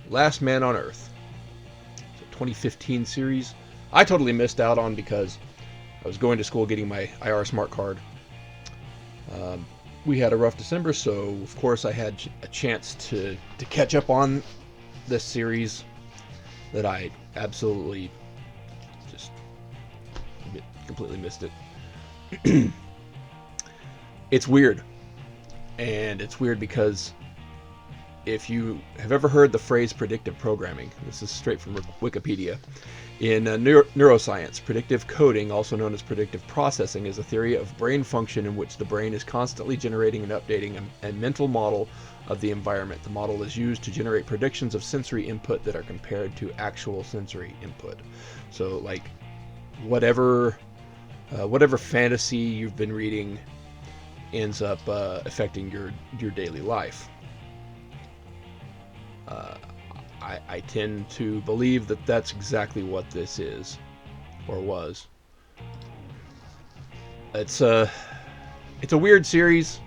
Last Man on Earth. It's a 2015 series. I totally missed out on because I was going to school getting my IR Smart Card. We had a rough December, so of course I had a chance to catch up on this series that I absolutely just completely missed it. It's weird. And it's weird because if you have ever heard the phrase predictive programming, this is straight from Wikipedia. In neuroscience, predictive coding, also known as predictive processing, is a theory of brain function in which the brain is constantly generating and updating a mental model of the environment. The model is used to generate predictions of sensory input that are compared to actual sensory input. So, like, whatever fantasy you've been reading ends up affecting your daily life. I tend to believe that that's exactly what this is, or was. It's a weird series.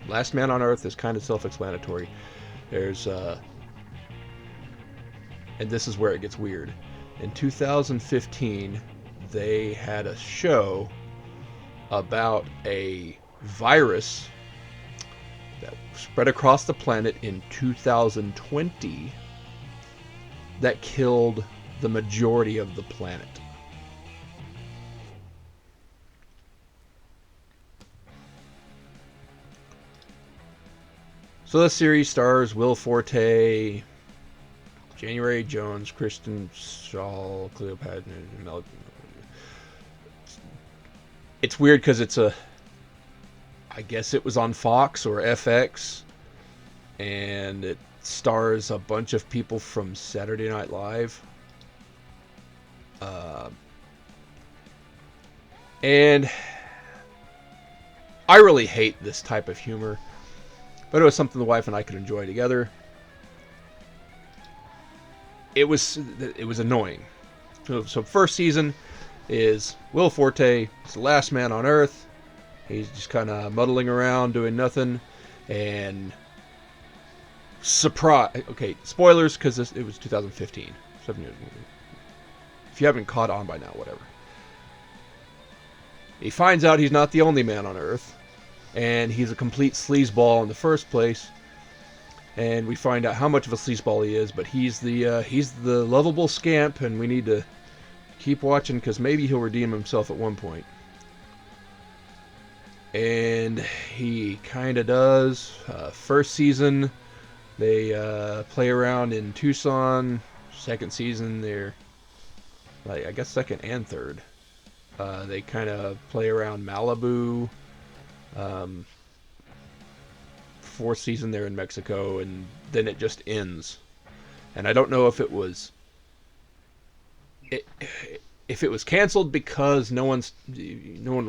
Last Man on Earth is kind of self-explanatory. There's and this is where it gets weird. In 2015, they had a show about a virus that spread across the planet in 2020 that killed the majority of the planet. So this series stars Will Forte, January Jones, Kristen Schaal, Cleopatra, Mel. It's weird because I guess it was on Fox or FX, and it stars a bunch of people from Saturday Night Live. And I really hate this type of humor, but it was something the wife and I could enjoy together. It was annoying. So first season is Will Forte. He's the last man on Earth. He's just kind of muddling around, doing nothing, and surprise. Okay, spoilers because it was 2015, 7 years ago. If you haven't caught on by now, whatever. He finds out he's not the only man on Earth, and he's a complete sleazeball in the first place. And we find out how much of a sleazeball he is, but he's the lovable scamp, and we need to keep watching because maybe he'll redeem himself at one point. And he kind of does. First season, they play around in Tucson. Second season, they're like, I guess second and third. They kind of play around Malibu. Fourth season, they're in Mexico, and then it just ends. And I don't know if it was canceled because no one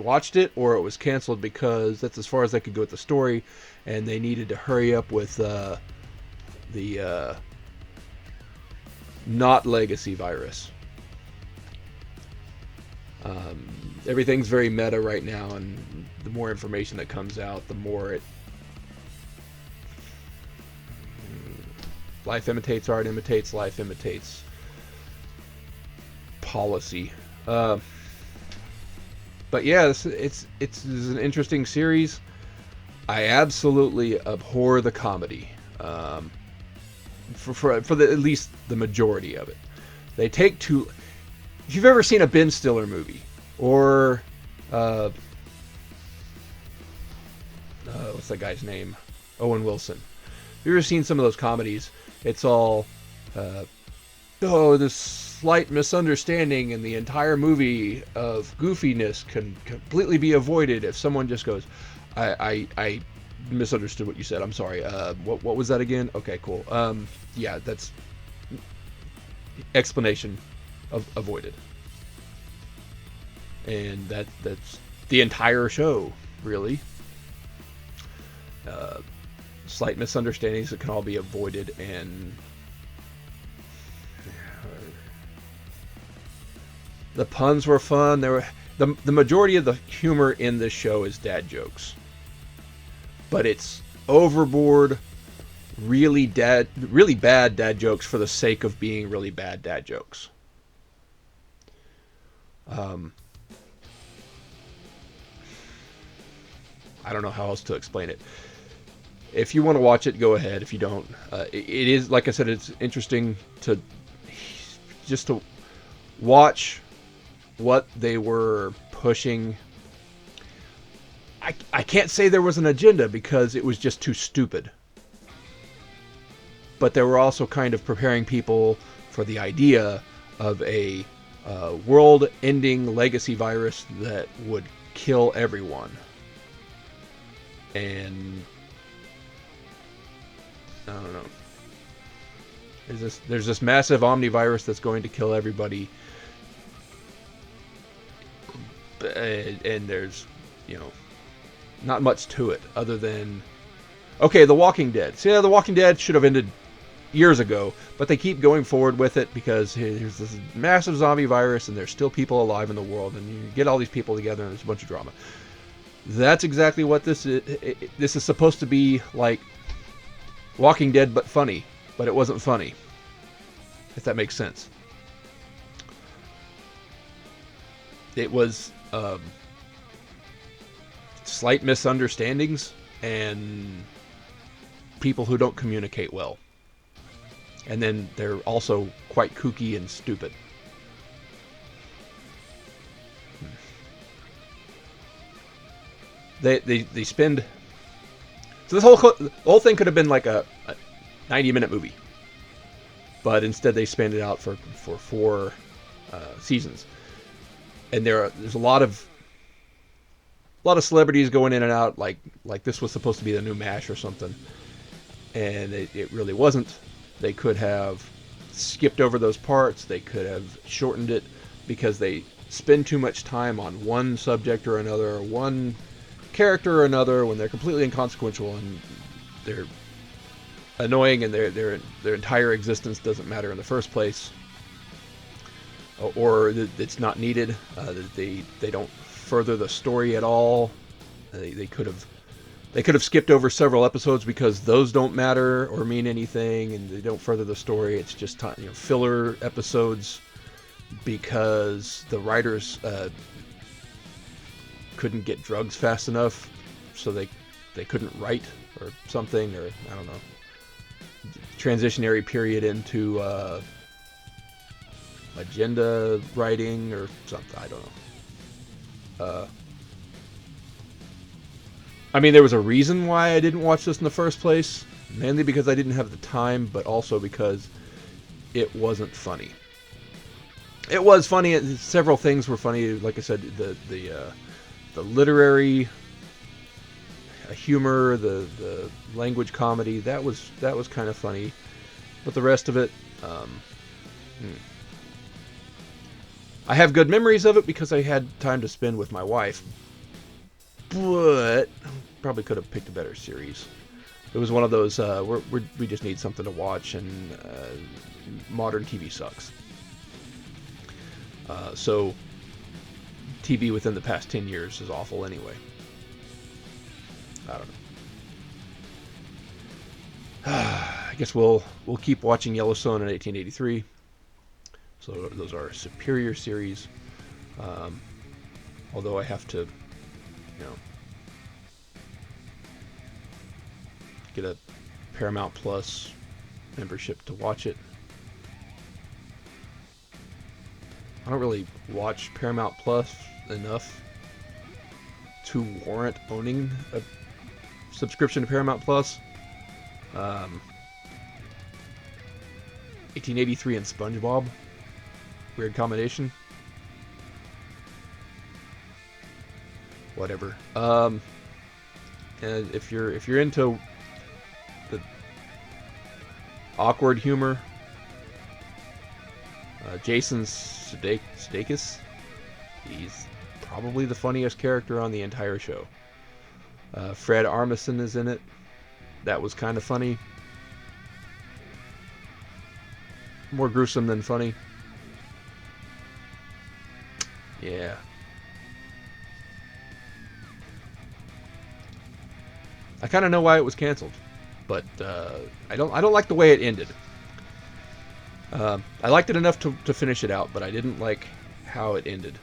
watched it, or it was canceled because that's as far as they could go with the story, and they needed to hurry up with the not legacy virus. Everything's very meta right now, and the more information that comes out, the more life imitates art, imitates life, imitates policy. But yeah, it's an interesting series. I absolutely abhor the comedy. For at least the majority of it. They take too. If you've ever seen a Ben Stiller movie, or what's that guy's name? Owen Wilson. If you've ever seen some of those comedies, it's all this slight misunderstanding in the entire movie of goofiness can completely be avoided if someone just goes, I misunderstood what you said. I'm sorry. What was that again? Okay, cool. Yeah, that's explanation avoided. And that's the entire show, really. Slight misunderstandings that can all be avoided, and the puns were fun. There were the majority of the humor in this show is dad jokes, but it's overboard, really bad dad jokes for the sake of being really bad dad jokes. Um, I don't know how else to explain it. If you want to watch it, go ahead. If you don't, it is, like I said, it's interesting to just to watch what they were pushing. I can't say there was an agenda because it was just too stupid. But they were also kind of preparing people for the idea of a world-ending legacy virus that would kill everyone. And I don't know. There's this massive omnivirus that's going to kill everybody, and there's, not much to it other than, okay, The Walking Dead. See, The Walking Dead should have ended years ago, but they keep going forward with it because here's this massive zombie virus, and there's still people alive in the world, and you get all these people together, and there's a bunch of drama. That's exactly what this is. This is supposed to be like Walking Dead, but funny. But it wasn't funny, if that makes sense. It was slight misunderstandings and people who don't communicate well. And then they're also quite kooky and stupid. They spend... So this whole thing could have been like a 90-minute movie. But instead they spanned it out for 4 seasons. And there's a lot of celebrities going in and out, like this was supposed to be the new MASH or something. And it really wasn't. They could have skipped over those parts. They could have shortened it because they spend too much time on one subject or another, or one character or another, when they're completely inconsequential and they're annoying, and their entire existence doesn't matter in the first place, or it's not needed. They don't further the story at all. They could have skipped over several episodes because those don't matter or mean anything, and they don't further the story. It's just filler episodes because the writers couldn't get drugs fast enough, so they couldn't write or something, or I don't know, transitionary period into agenda writing or something. I don't know. I mean, there was a reason why I didn't watch this in the first place, mainly because I didn't have the time, but also because it wasn't funny. It was funny. Several things were funny. Like I said, the literary humor, the language comedy, that was kind of funny, but the rest of it, I have good memories of it because I had time to spend with my wife, but probably could have picked a better series. It was one of those we just need something to watch, and modern TV sucks. So TV within the past 10 years is awful anyway. I don't know. I guess we'll keep watching Yellowstone in 1883. So those are superior series. Although I have to, get a Paramount Plus membership to watch it. I don't really watch Paramount Plus enough to warrant owning a subscription to Paramount Plus. 1883 and SpongeBob, weird combination. Whatever. And if you're into the awkward humor, Jason Sudeikis, he's probably the funniest character on the entire show. Fred Armisen is in it. That was kind of funny. More gruesome than funny. Yeah. I kind of know why it was canceled. but I don't like the way it ended. I liked it enough to finish it out, but I didn't like how it ended.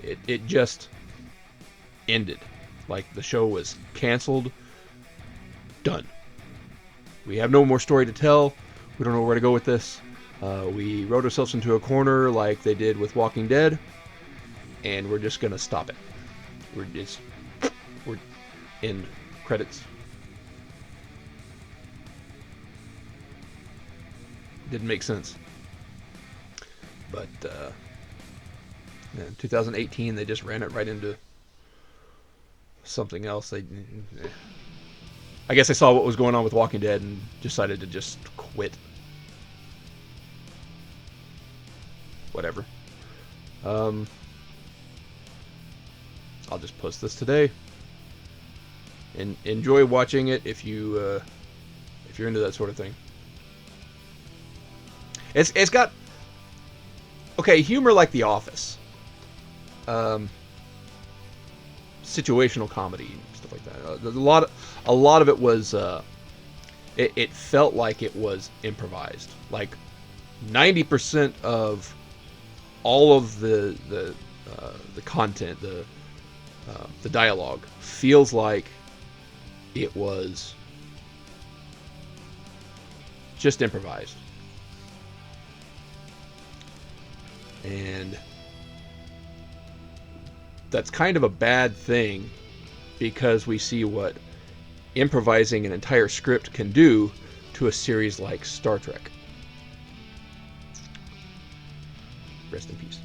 It just ended. Like the show was canceled. Done. We have no more story to tell. We don't know where to go with this. We wrote ourselves into a corner like they did with Walking Dead, and we're just gonna stop it. We're in credits. Didn't make sense. But in 2018, they just ran it right into something else. I guess they saw what was going on with Walking Dead and decided to just quit. Whatever. I'll just post this today. And enjoy watching it if you're into that sort of thing. It's got humor like The Office, situational comedy, stuff like that. A lot of it was it felt like it was improvised. Like 90% of all of the content, the dialogue feels like it was just improvised. And that's kind of a bad thing, because we see what improvising an entire script can do to a series like Star Trek. Rest in peace.